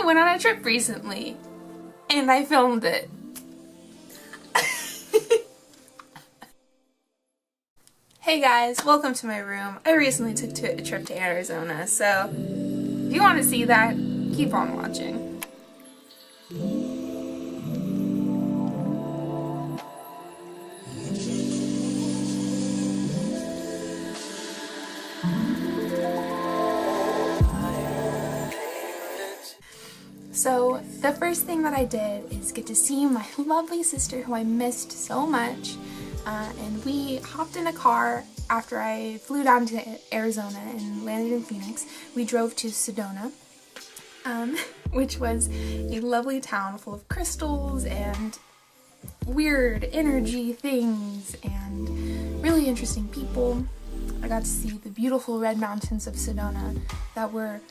went on a trip recently, and I filmed it. Hey guys, welcome to my room. I recently took a trip to Arizona, so if you want to see that, keep on watching. So the first thing that I did is get to see my lovely sister who I missed so much, and we hopped in a car after I flew down to Arizona and landed in Phoenix. We drove to Sedona, which was a lovely town full of crystals and weird energy things and really interesting people. I got to see the beautiful red mountains of Sedona that were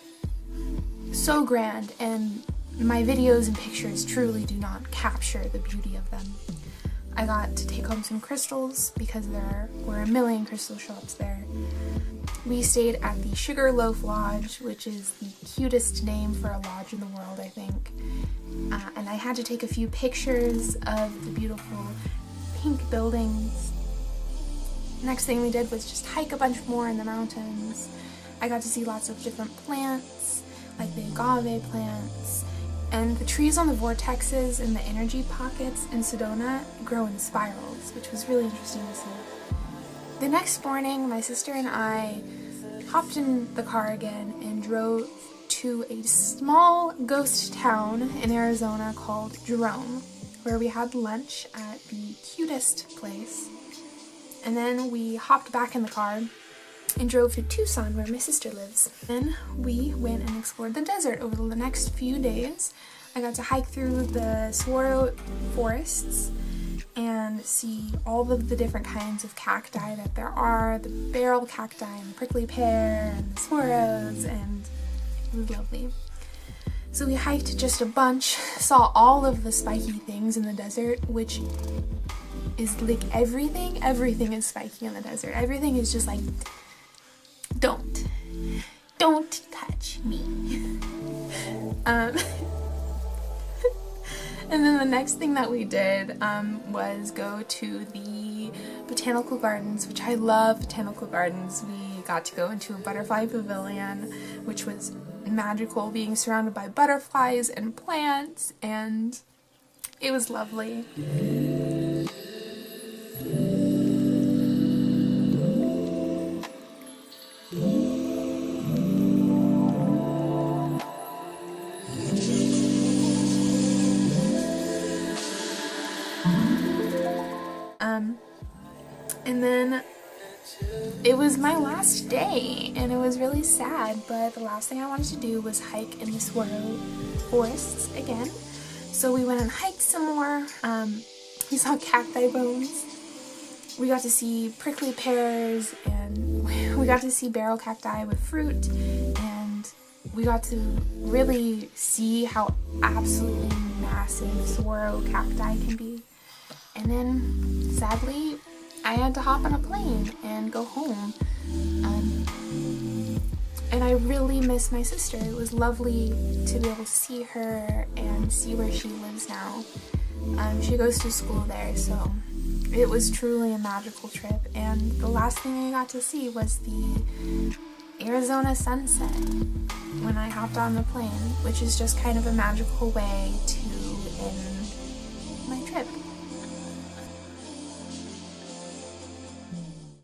so grand, and my videos and pictures truly do not capture the beauty of them. I got to take home some crystals because there were a million crystal shops there. We stayed at the Sugarloaf Lodge, which is the cutest name for a lodge in the world, I think. And I had to take a few pictures of the beautiful pink buildings. Next thing we did was just hike a bunch more in the mountains. I got to see lots of different plants, like the agave plants, and the trees on the vortexes and the energy pockets in Sedona grow in spirals, which was really interesting to see. The next morning, my sister and I hopped in the car again and drove to a small ghost town in Arizona called Jerome, where we had lunch at the cutest place. And then we hopped back in the car and drove to Tucson, where my sister lives. Then we went and explored the desert over the next few days. I got to hike through the saguaro forests and see all of the different kinds of cacti that there are, the barrel cacti and the prickly pear and the saguaros, and it was lovely. So we hiked just a bunch, saw all of the spiky things in the desert, which is like everything is spiky in the desert. Everything is just like, don't touch me. And then the next thing that we did was go to the botanical gardens, which I love botanical gardens. We got to go into a butterfly pavilion, which was magical, being surrounded by butterflies and plants, and it was lovely. And then it was my last day, and it was really sad, but the last thing I wanted to do was hike in the saguaro forests again. So we went and hiked some more. We saw cacti bones. We got to see prickly pears, and we got to see barrel cacti with fruit, and we got to really see how absolutely massive saguaro cacti can be. And then, sadly, I had to hop on a plane and go home. And I really miss my sister. It was lovely to be able to see her and see where she lives now. She goes to school there, so it was truly a magical trip. And the last thing I got to see was the Arizona sunset when I hopped on the plane, which is just kind of a magical way to end